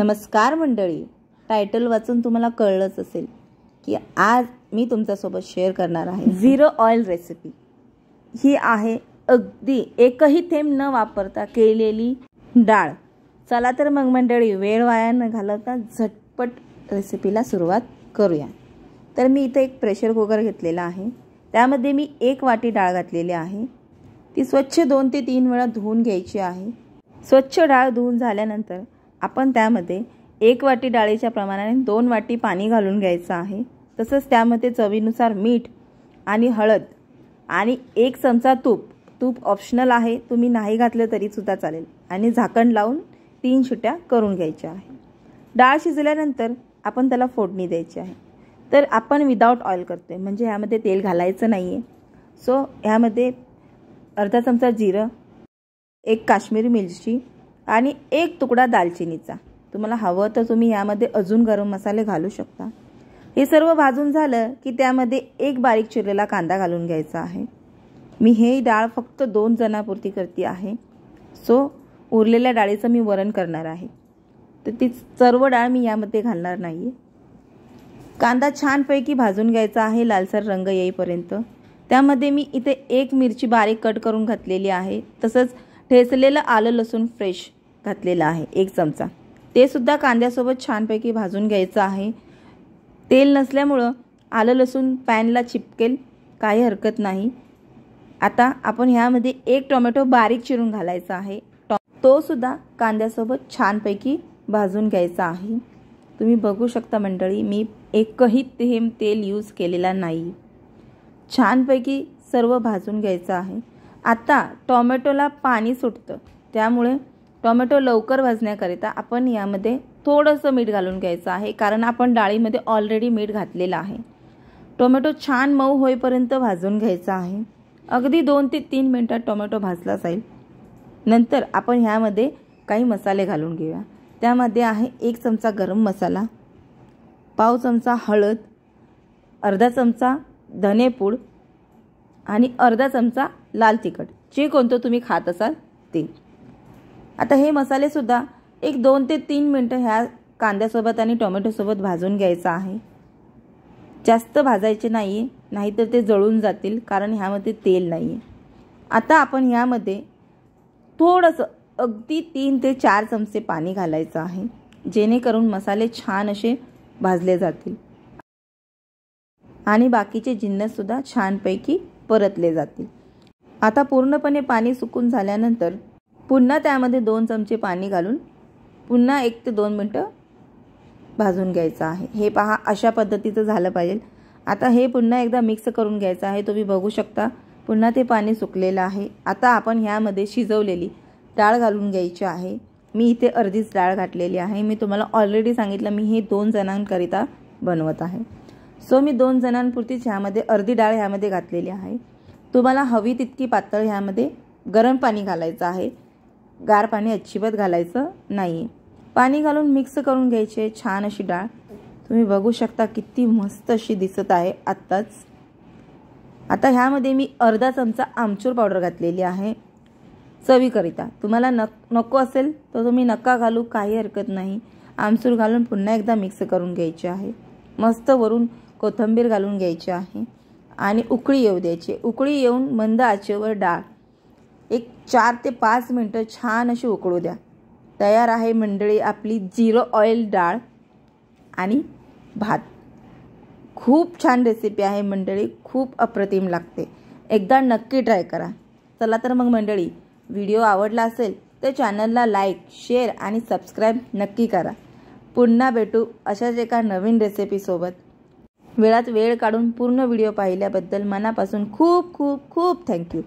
नमस्कार मंडळी, टायटल वाचून तुम्हाला कळलंच असेल की आज मी तुमच्यासोबत शेअर करणार आहे झिरो ऑइल रेसिपी। ही आहे अगदी एकही थेंब न वापरता केलेली डाळ। चला तर मग मंडळी, वेळ वाया न घालवता झटपट रेसिपीला सुरुवात करूया। तर मी इथे एक प्रेशर कुकर घेतलेला आहे, त्यामध्ये मी 1 वाटी डाळ घातलेली आहे। ती स्वच्छ 2 ते 3 वेळा धुवून घ्यायची आहे। स्वच्छ डाळ धुवून झाल्यानंतर आपण त्यामध्ये 1 वाटी डाळीच्या प्रमाणाने 2 वाटी पाणी घालून घ्यायचं आहे। तसंच त्यामध्ये चवीनुसार मीठ आणि हळद आणि 1 चमचा तूप। तूप ऑप्शनल आहे, तुम्ही नाही घातलं तरी सुद्धा चालेल। आणि झाकण लावून 3 शिट्या करून घ्यायच्या आहे। डाळ शिजल्यानंतर आपण त्याला फोडणी द्यायची आहे। तर आपण विदाउट ऑइल करतोय, म्हणजे ह्यामध्ये तेल घालायचं नाहीये। सो ह्यामध्ये अर्धा चमचा जिरं, 1 काश्मीरी मिरची आणि 1 तुकडा दालचिनीचा। तुम्हाला हवं तर तुम्ही यामध्ये अजून गरम मसाले घालू शकता। हे सर्व भाजून झालं की त्यामध्ये 1 बारीक चिरलेला कांदा घालून घ्यायचा आहे। मी हे डाळ फक्त 2 जणांपुरती करते आहे, सो उरलेल्या डाळीचं मी वरण करणार आहे। तर ती सर्व डाळ मी यामध्ये घालणार नाही। कांदा छानपैकी भाजून घ्यायचा आहे लालसर रंग येईपर्यंत। त्यामध्ये मी इथे 1 मिरची बारीक कट करून घातलेली आहे। तसंच ठेचलेलं आलं लसूण फ्रेश घातलेलं आहे 1 चमचा। ते सुद्धा कांद्यासोबत छानपैकी भाजून घ्यायचं आहे। तेल नसल्यामुळं आलं लसूण पॅनला चिपकेल, काही हरकत नाही। आता आपण ह्यामध्ये 1 टोमॅटो बारीक चिरून घालायचा आहे, तो सुद्धा कांद्यासोबत छानपैकी भाजून घ्यायचा आहे। तुम्ही बघू शकता मंडळी, मी एकही थेंब तेल यूज केलेला नाही। छानपैकी सर्व भाजून घ्यायचं आहे। आता टोमॅटोला पाणी सुटतं, त्यामुळे टोमॅटो लवकर भाजण्याकरिता आपण यामध्ये थोडंसं मीठ घालून घ्यायचं आहे, कारण आपण डाळीमध्ये ऑलरेडी मीठ घातलेलं आहे। टोमॅटो छान मऊ होईपर्यंत भाजून घ्यायचा आहे। अगदी 2 ते 3 मिनिटात टोमॅटो भाजला जाईल। नंतर आपण ह्यामध्ये काही मसाले घालून घेऊया। त्यामध्ये आहे 1 चमचा गरम मसाला, पाव चमचा हळद, अर्धा चमचा धनेपूड आणि अर्धा चमचा लाल तिखट, जे कोणतं तुम्ही खात असाल ते। आता हे मसाले सुद्धा एक 2 ते 3 मिनिटं ह्या कांद्यासोबत आणि टोमॅटोसोबत भाजून घ्यायचं आहे। जास्त भाजायचे नाही, नाहीतर ते जळून जातील, कारण ह्यामध्ये तेल नाही आहे। आता आपण ह्यामध्ये थोडंसं अगदी 3 ते 4 चमचे पाणी घालायचं आहे, जेणेकरून मसाले छान असे भाजले जातील आणि बाकीचे जिन्नससुद्धा छानपैकी परतले जातील। आता पूर्णपणे पाणी सुकून झाल्यानंतर पुन्हा त्यामध्ये 2 चमचे पाणी घालून पुन्हा 1 ते 2 मिनिटं भाजून घ्यायचं आहे। हे पहा, अशा पद्धतीचं झालं पाहिजे। आता हे पुन्हा एकदा मिक्स करून घ्यायचं आहे। तुम्ही बघू शकता पुन्हा ते पाणी सुकलेलं आहे। आता आपण ह्यामध्ये शिजवलेली डाळ घालून घ्यायची आहे। मी इथे अर्धीच डाळ घातलेली आहे। मी तुम्हाला ऑलरेडी सांगितलं, मी हे 2 जणांकरिता बनवत आहे। सो मी 2 जणांपुरतीच ह्यामध्ये अर्धी डाळ ह्यामध्ये घातलेली आहे। तुम्हाला हवी तितकी पातळ ह्यामध्ये गरम पाणी घालायचं आहे, गार पाणी अजिबात घालायचं नाही। पाणी घालून मिक्स करून घ्यायचे छान अशी डाळ। तुम्ही बघू शकता किती मस्त अशी दिसत आहे आत्ताच। आता ह्यामध्ये मी अर्धा चमचा आमचूर पावडर घातलेली आहे चवीकरिता। तुम्हाला नको असेल तर तुम्ही नका घालू, काही हरकत नाही। आमचूर घालून पुन्हा एकदा मिक्स करून घ्यायचे आहे। मस्त वरून कोथिंबीर घालून घ्यायची आहे आणि उकळी येऊ द्यायची। उकळी येऊन मंद आचेवर डाळ एक 4 ते 5 मिनिटं छान अशी उकळू द्या। तयार आहे मंडळी आपली झिरो ऑइल डाळ आणि भात। खूप छान रेसिपी आहे मंडळी, खूप अप्रतिम लागते। एकदा नक्की ट्राय करा। चला तर मग मंडळी, व्हिडिओ आवडला असेल तर चॅनलला लाईक, शेअर आणि सबस्क्राईब नक्की करा। पुन्हा भेटू अशाच एका नवीन रेसिपीसोबत। वेळात वेळ काढून पूर्ण व्हिडिओ पाहिल्याबद्दल मनापासून खूप खूप खूप थँक्यू।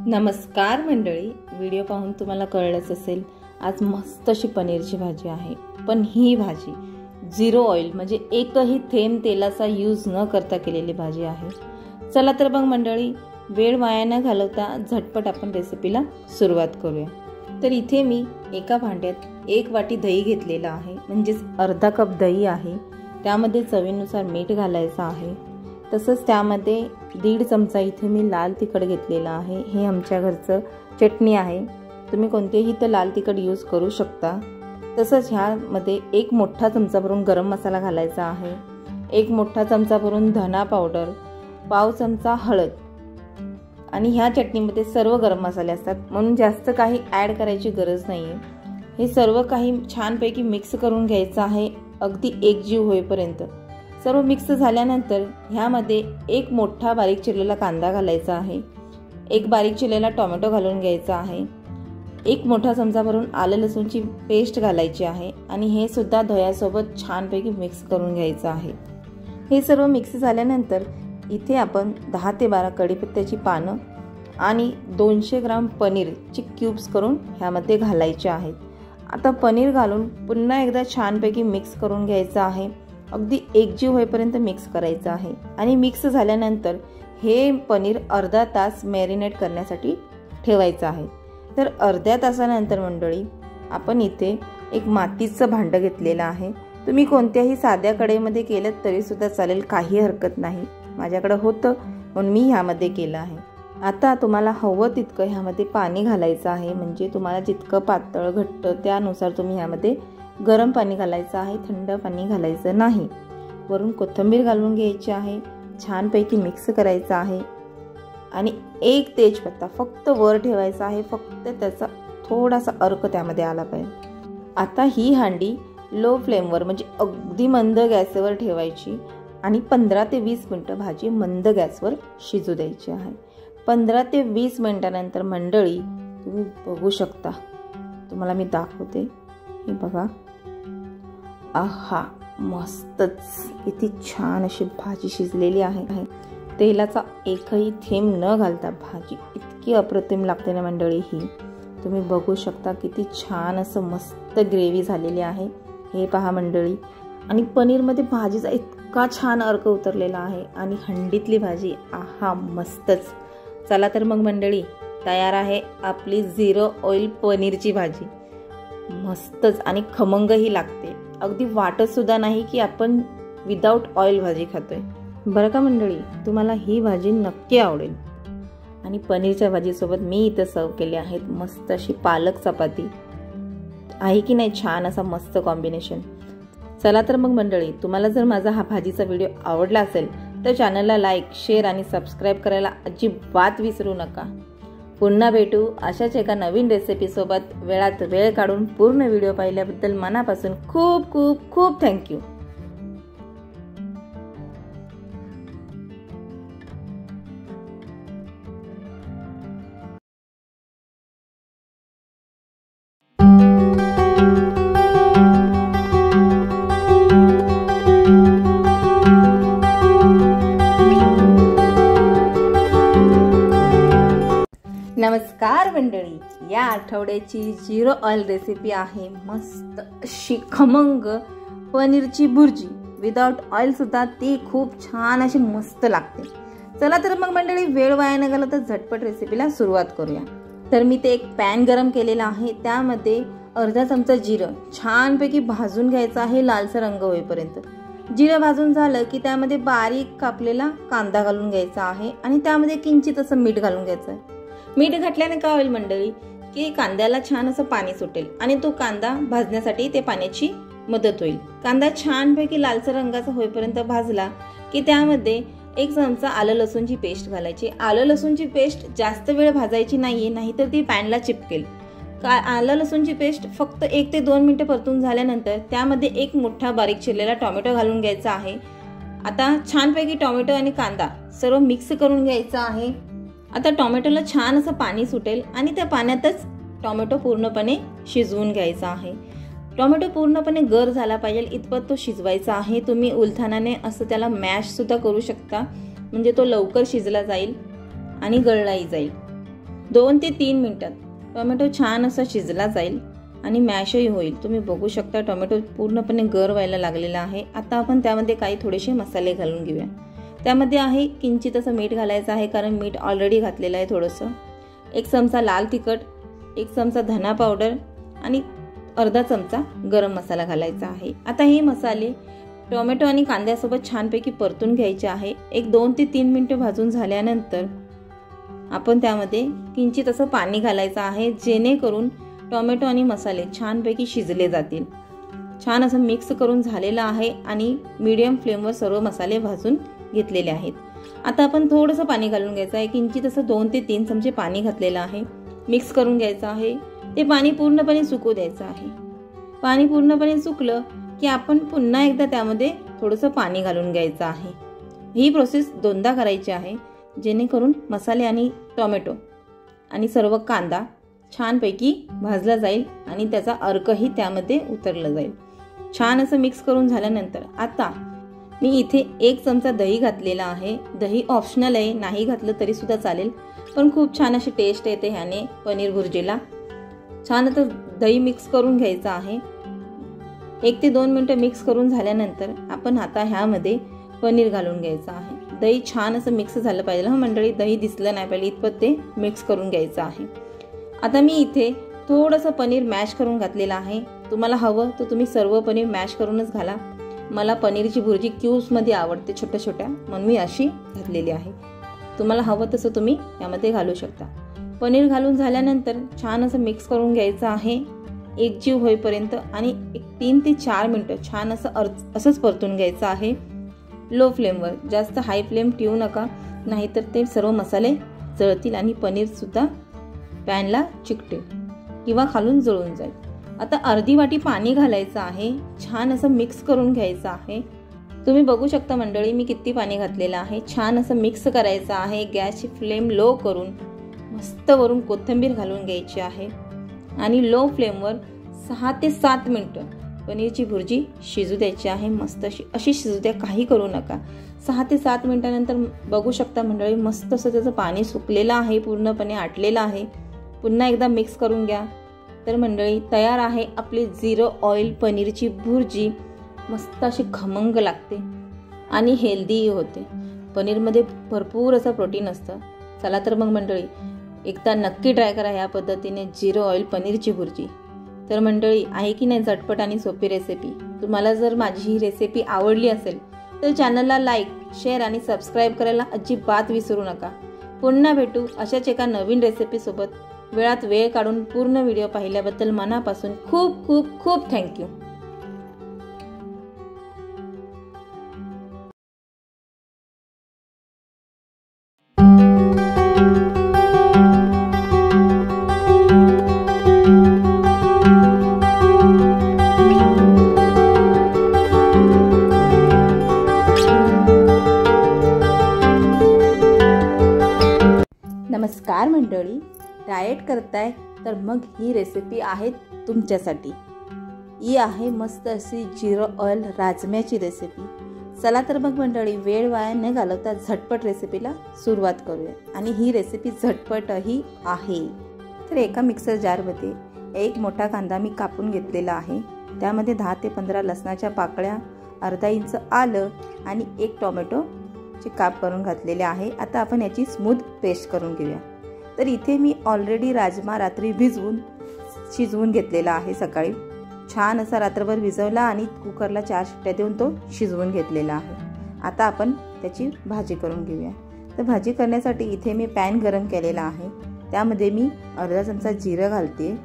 नमस्कार मंडळी, व्हिडिओ पाहून तुम्हाला कळलंच असेल, आज मस्त अशी पनीरची भाजी आहे। पण ही भाजी झिरो ऑइल, म्हणजे एकही थेंब तेलाचा यूज न करता केलेली भाजी आहे। चला तर मग मंडळी, वेळ वाया न घालवता झटपट आपण रेसिपीला सुरुवात करूया। तर इथे मी एका भांड्यात 1 वाटी दही घेतलेला आहे, म्हणजेच अर्धा कप दही आहे। त्यामध्ये चवीनुसार मीठ घालायचं आहे। तसंच त्यामध्ये 1.5 चमचा इथे मी लाल तिखट घेतलेला आहे। हे आमच्या घरचं चटणी आहे, तुम्ही कोणतेही तर लाल तिखट यूज करू शकता। तसंच ह्यामध्ये 1 मोठा चमचा भरून गरम मसाला घालायचा आहे, 1 मोठा चमचा भरून धना पावडर, पाव चमचा हळद। आणि ह्या चटणीमध्ये सर्व गरम मसाले असतात, म्हणून जास्त काही ॲड करायची गरज नाही आहे। हे सर्व काही छानपैकी मिक्स करून घ्यायचं आहे, अगदी एकजीव होईपर्यंत। सर्व मिक्स झाल्यानंतर ह्यामध्ये 1 मोठा बारीक चिरलेला कांदा घालायचा आहे, 1 बारीक चिरलेला टोमॅटो घालून घ्यायचा आहे, 1 मोठा चमचा भरून आलं लसूणची पेस्ट घालायची आहे आणि हे सुद्धा दह्यासोबत छानपैकी मिक्स करून घ्यायचं आहे। हे सर्व मिक्स झाल्यानंतर इथे आपण 10 ते 12 कढीपत्त्याची पानं आणि 200 ग्राम पनीरची क्यूब्स करून ह्यामध्ये घालायचे आहेत। आता पनीर घालून पुन्हा एकदा छानपैकी मिक्स करून घ्यायचं आहे, अगदी एकजीव होईपर्यंत मिक्स करायचं आहे। आणि मिक्स झाल्यानंतर हे पनीर अर्धा तास मॅरिनेट करण्यासाठी ठेवायचं आहे। तर अर्ध्या तासानंतर मंडळी आपण इथे एक मातीचं भांडं घेतलेलं आहे, तुम्ही कोणत्याही साध्या कढईमध्ये केलं तरी सुद्धा चालेल, काही हरकत नाही। माझ्याकडे होतं म्हणून मी ह्यामध्ये केलं आहे। आता तुम्हाला हवं तितकं ह्यामध्ये पाणी घालायचं आहे, म्हणजे तुम्हाला जितकं पातळ घट्ट त्यानुसार तुम्ही ह्यामध्ये गरम पाणी घालायचं आहे, थंड पाणी घालायचं नाही। वरून कोथिंबीर घालून घ्यायची आहे, छानपैकी मिक्स करायचं आहे आणि 1 तेजपत्ता फक्त वर ठेवायचा आहे, फक्त त्याचा थोडासा अर्क त्यामध्ये आला पाहिजे। आता ही हांडी लो फ्लेमवर म्हणजे अगदी मंद गॅसवर ठेवायची आणि 15 ते 20 मिनिटं भाजी मंद गॅसवर शिजू द्यायची आहे। 15 ते 20 मिनिटानंतर मंडळी तुम्ही बघू शकता, तुम्हाला मी दाखवते, हे बघा, आहा मस्तच, किती छान अशी भाजी शिजलेली आहे। तेलाचा एकही थेंब न घालता भाजी इतकी अप्रतिम लागते ना मंडळी ही, तुम्ही बघू शकता किती छान असं मस्त ग्रेव्ही झालेली आहे। हे पहा मंडळी, आणि पनीरमध्ये भाजीचा इतका छान अर्क उतरलेला आहे आणि हंडीतली भाजी आहा मस्तच। चला तर मग मंडळी, तयार आहे आपली 0 ऑइल पनीरची भाजी, मस्तच आणि खमंगही लागते, अगदी वाटत सुद्धा नाही की आपण विदाऊट ऑइल भाजी खातोय, बरं का मंडळी। तुम्हाला ही भाजी नक्की आवडेल। आणि पनीरच्या भाजीसोबत मी इथं सर्व केले आहेत मस्त अशी पालक चपाती, आहे की नाही छान असा मस्त कॉम्बिनेशन। चला तर मग मंडळी, तुम्हाला जर माझा हा भाजीचा व्हिडिओ आवडला असेल तर चॅनलला लाईक, शेअर आणि सबस्क्राईब करायला अजिबात विसरू नका। पुन्हा भेटू अशाच एका नवीन रेसिपीसोबत। वेळात वेळ काढून पूर्ण व्हिडिओ पाहिल्याबद्दल मनापासून खूप खूप खूप थँक्यू। नमस्कार मंडळी, या आठवड्याची 0 ऑइल रेसिपी आहे मस्त अशी खमंग पनीरची भुर्जी विदाउट ऑइल सुद्धा, ती खूप छान अशी मस्त लागते। चला तर मग मंडळी, वेळ वाया न घालवता झटपट रेसिपीला सुरुवात करूया। तर मी ते एक पॅन गरम केलेला आहे, त्यामध्ये अर्धा चमचा जिरं छानपैकी भाजून घ्यायचं आहे लालसर रंग होईपर्यंत। जिरं भाजून झालं की त्यामध्ये बारीक कापलेला कांदा घालून घ्यायचा आहे आणि त्यामध्ये किंचित असं मीठ घालून घ्यायचं आहे। मीठ घातल्याने काय होईल मंडळी की कांद्याला छान असं पाणी सुटेल आणि तो कांदा भाजण्यासाठी ते पाण्याची मदत होईल। कांदा छानपैकी लालसर रंगाचा होईपर्यंत भाजला की त्यामध्ये 1 चमचा आलं लसूणची पेस्ट घालायची। आलं लसूणची पेस्ट जास्त वेळ भाजायची नाहीये, नाहीतर ती पॅनला चिपकेल। आलं लसूणची पेस्ट फक्त 1 ते 2 मिनिटं परतून झाल्यानंतर त्यामध्ये 1 मोठा बारीक चिरलेला टोमॅटो घालून घ्यायचा आहे। आता छानपैकी टोमॅटो आणि कांदा सर्व मिक्स करून घ्यायचा आहे। आता टोमॅटोला छान असं पाणी सुटेल आणि त्या पाण्यातच टोमॅटो पूर्णपणे शिजवून घ्यायचा आहे। टोमॅटो पूर्णपणे गर झाला पाहिजे इतपत तो शिजवायचा आहे। तुम्ही उलथानाने असं त्याला मॅश सुद्धा करू शकता, म्हणजे तो लवकर शिजला जाईल आणि गळलाही जाईल। 2 ते 3 मिनिटात टोमॅटो छान असा शिजला जाईल आणि मॅशही होईल। तुम्ही बघू शकता टोमॅटो पूर्णपणे गर व्हायला लागलेला आहे। आता आपण त्यामध्ये काही थोडेसे मसाले घालून घेऊया। त्यामध्ये आहे किंचित असं मीठ घालायचं आहे, कारण मीठ ऑलरेडी घातलेलं आहे थोडंसं. 1 चमचा लाल तिखट, 1 चमचा धना पावडर आणि अर्धा चमचा गरम मसाला घालायचा आहे. आता हे मसाले टोमॅटो आणि कांद्यासोबत छानपैकी परतून घ्यायचे आहे. 2 ते 3 मिनिटं भाजून झाल्यानंतर आपण त्यामध्ये किंचित असं पाणी घालायचं आहे, जेणेकरून टोमॅटो आणि मसाले छानपैकी शिजले जातील. छान असं मिक्स करून झालेलं आहे आणि मीडियम फ्लेमवर सर्व मसाले भाजून घेतलेले आहेत. आता आपण थोडंसं पाणी घालून घ्यायचं आहे. किंचित असं 2 ते 3 चमचे पाणी घातलेलं आहे. मिक्स करून घ्यायचं आहे. ते पाणी पूर्णपणे सुकू द्यायचं आहे. पाणी पूर्णपणे सुकलं की आपण पुन्हा एकदा त्यामध्ये थोडंसं पाणी घालून घ्यायचं आहे. ही प्रोसेस 2दा करायची आहे, जेणेकरून मसाले आणि टोमॅटो आणि सर्व कांदा छानपैकी भाजला जाईल आणि त्याचा अर्कही त्यामध्ये उतरला जाईल. छान असं मिक्स करून झाल्यानंतर आता मी इथे 1 चमचा दही घातलेला आहे. दही ऑप्शनल आहे, नाही घातलं तरी सुद्धा चालेल, पण खूप छान अशी टेस्ट येते ह्याने पनीर भुर्जीला. छान आता दही मिक्स करून घ्यायचं आहे. 1 ते 2 मिनिटं मिक्स करून झाल्यानंतर आपण आता ह्यामध्ये पनीर घालून घ्यायचं आहे. दही छान असं मिक्स झालं पाहिजे मंडळी, दही दिसलं नाही पाहिजे इतपत ते मिक्स करून घ्यायचं आहे. आता मी इथे थोडंसं पनीर मॅश करून घातलेलं आहे. तुम्हाला हवं तर तुम्ही सर्व पनीर मॅश करूनच घाला. मला पनीरची भुर्जी क्यूब्समध्ये आवडते, छोट्या छोट्या, म्हणून मी अशी घातलेली आहे. तुम्हाला हवं तसं तुम्ही यामध्ये घालू शकता. पनीर घालून झाल्यानंतर छान असं मिक्स करून घ्यायचं आहे एकजीव होईपर्यंत आणि 3 ते 4 मिनिटं छान असंच परतून घ्यायचं आहे लो फ्लेमवर. जास्त हाय फ्लेम ठेवू नका, नाहीतर ते सर्व मसाले जळतील आणि पनीरसुद्धा पॅनला चिकटेल किंवा खालून जळून जाईल. आता अर्धी वाटी पाणी घालायचं आहे. छान असं मिक्स करून घ्यायचं आहे. तुम्ही बघू शकता मंडळी मी किती पाणी घातलेलं आहे. छान असं मिक्स करायचं आहे. गॅसची फ्लेम लो करून मस्त वरून कोथिंबीर घालून घ्यायची आहे आणि लो फ्लेमवर 6 ते 7 मिनिटं पनीरची भुर्जी शिजू द्यायची आहे. मस्त अशी शिजू द्या, काही करू नका. 6 ते 7 मिनिटानंतर बघू शकता मंडळी मस्त असं त्याचं पाणी सुकलेलं आहे, पूर्णपणे आटलेलं आहे. पुन्हा एकदा मिक्स करून घ्या. तर मंडळी तयार आहे आपली 0 ऑइल पनीरची भुर्जी. मस्त अशी खमंग लागते आणि हेल्दीही होते. पनीरमध्ये भरपूर असं प्रोटीन असतं. चला तर मग मंडळी एकदा नक्की ट्राय करा ह्या पद्धतीने 0 ऑइल पनीरची भुर्जी. तर मंडळी आहे की नाही झटपट आणि सोपी रेसिपी. तुम्हाला जर माझी ही रेसिपी आवडली असेल तर चॅनलला लाईक, शेअर आणि सबस्क्राईब करायला अजिबात विसरू नका. पुन्हा भेटू अशाच एका नवीन रेसिपीसोबत. वेळात वेळ काढून पूर्ण व्हिडिओ पाहिल्याबद्दल मनापासून खूप खूप खूप थँक्यू. नमस्कार मंडळी, डाएट करताय तर मग ही रेसिपी आहे तुमच्यासाठी. ही आहे मस्त अशी 0 ऑइल राजम्याची रेसिपी. चला तर मग मंडळी वेळ वाया न घालवता झटपट रेसिपीला सुरुवात करूया. आणि ही रेसिपी झटपटही आहे. तर एका मिक्सर जारमध्ये 1 मोठा कांदा मी कापून घेतलेला आहे. त्यामध्ये 10 ते 15 लसणाच्या पाकळ्या, अर्धा इंच आलं आणि 1 टोमॅटोचे काप करून घातलेले आहे. आता आपण याची स्मूथ पेस्ट करून घेऊया. तर इथे मी ऑलरेडी राजमा रात्री शिजवून घेतलेला आहे. सकाळी छान असा रात्रभर भिजवला आणि कुकरला 4 शिट्ट्या देऊन तो शिजवून घेतलेला आहे. आता आपण त्याची भाजी करून घेऊया. तर भाजी करण्यासाठी इथे मी पॅन गरम केलेला आहे. त्यामध्ये मी अर्धा चमचा जिरं घालते,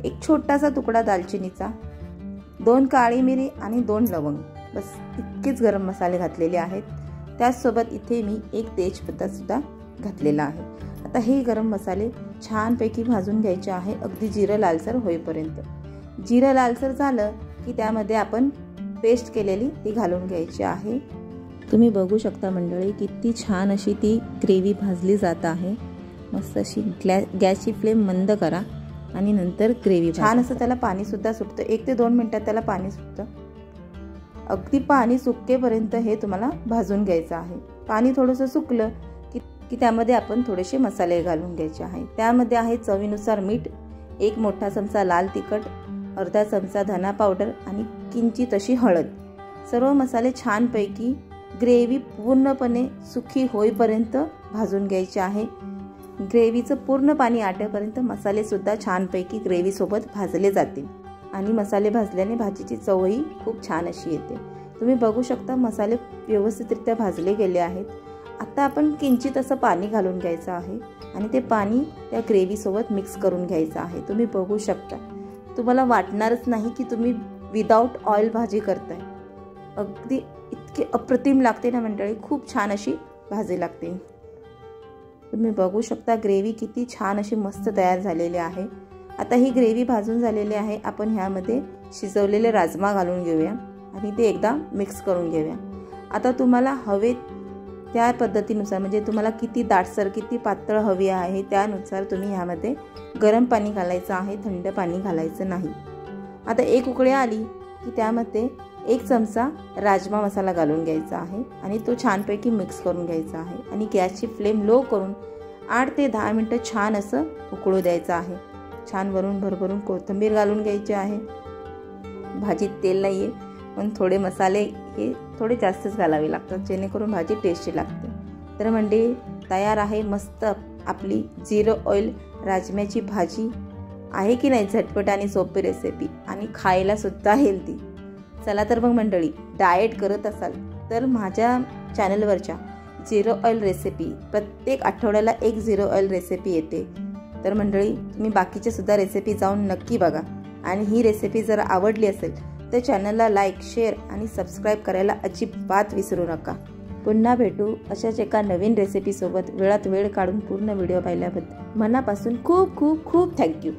1 छोटासा तुकडा दालचिनीचा, 2 काळी मिरी आणि 2 लवंग, बस इतकेच गरम मसाले घातलेले आहेत. त्याचसोबत इथे मी 1 तेजपत्ता सुद्धा घातलेला आहे. आता हे गरम मसाले छानपैकी भाजून घ्यायचे आहे अगदी जिरं लालसर होईपर्यंत. जिरं लालसर झालं की त्यामध्ये आपण पेस्ट केलेली ती घालून घ्यायची आहे. तुम्ही बघू शकता मंडळी किती छान अशी ती ग्रेव्ही भाजली जात आहे. मस्त अशी गॅसची फ्लेम मंद करा आणि नंतर ग्रेव्ही छान असं त्याला पाणी सुद्धा सुटतं. 1 ते 2 मिनिटात त्याला पाणी सुटतं. अगदी पाणी सुकेपर्यंत हे तुम्हाला भाजून घ्यायचं आहे. पाणी थोडंसं सुकलं की त्यामध्ये आपण थोडेसे मसाले घालून घ्यायचे आहे. त्यामध्ये आहे चवीनुसार मीठ, 1 मोठा चमचा लाल तिखट, अर्धा चमचा धना पावडर आणि किंचित अशी हळद. सर्व मसाले छानपैकी ग्रेव्ही पूर्णपणे सुकी होईपर्यंत भाजून घ्यायची आहे। ग्रेव्हीचं पूर्ण पाणी आटेपर्यंत मसालेसुद्धा छानपैकी ग्रेव्हीसोबत भाजले जातील आणि मसाले भाजल्याने भाजीची चवही खूप छान अशी येते। तुम्ही बघू शकता मसाले व्यवस्थितरित्या भाजले गेले आहेत। आता आपण किंचित असं पाणी घालून घ्यायचं आहे आणि ते पाणी त्या ग्रेव्हीसोबत मिक्स करून घ्यायचं आहे। तुम्ही बघू शकता, तुम्हाला वाटणारच नाही की तुम्ही विदाऊट ऑइल भाजी करताय। अगदी इतकी अप्रतिम लागते ना मंडळी, खूप छान अशी भाजी लागते। तुम्ही बघू शकता ग्रेव्ही किती छान अशी मस्त तयार झालेली आहे। आता ही ग्रेव्ही भाजून झालेली आहे। आपण ह्यामध्ये शिजवलेले राजमा घालून घेऊया आणि ते एकदा मिक्स करून घेऊया। आता तुम्हाला हवे त्या पद्धतीनुसार, म्हणजे तुम्हाला किती दाटसर किती पातळ हवी आहे त्यानुसार तुम्ही ह्यामध्ये गरम पाणी घालायचं आहे, थंड पाणी घालायचं नाही। आता एक उकळी आली की त्यामध्ये 1 चमचा राजमा मसाला घालून घ्यायचा आहे आणि तो छानपैकी मिक्स करून घ्यायचा आहे आणि गॅसची फ्लेम लो करून 8 ते 10 मिनिटं छान असं उकळू द्यायचं आहे। छान वरून भरभरून कोथिंबीर घालून घ्यायची आहे। भाजीत तेल नाही आहे पण थोडे मसाले हे थोडे जास्तच घालावे लागतात जेणेकरून भाजी टेस्टी लागते। तर मंडळी तयार आहे मस्त आपली 0 ऑइल राजम्याची भाजी। आहे की नाही झटपट आणि सोपी रेसिपी आणि खायला सुद्धा हेल्दी। चला तर मग मंडळी, डाएट करत असाल तर माझ्या चॅनलवरच्या 0 ऑइल रेसिपी प्रत्येक आठवड्याला एक 0 ऑइल रेसिपी येते। तर मंडळी तुम्ही बाकीचे सुद्धा रेसिपी जाऊन नक्की बघा आणि ही रेसिपी जर आवडली असेल तर चॅनलला लाईक, शेअर आणि सबस्क्राईब करायला अजिबात विसरू नका। पुन्हा भेटू अशाच एका नवीन रेसिपीसोबत। वेळात वेळ काढून पूर्ण व्हिडिओ पाहिल्याबद्दल मनापासून खूप खूप खूप थँक्यू।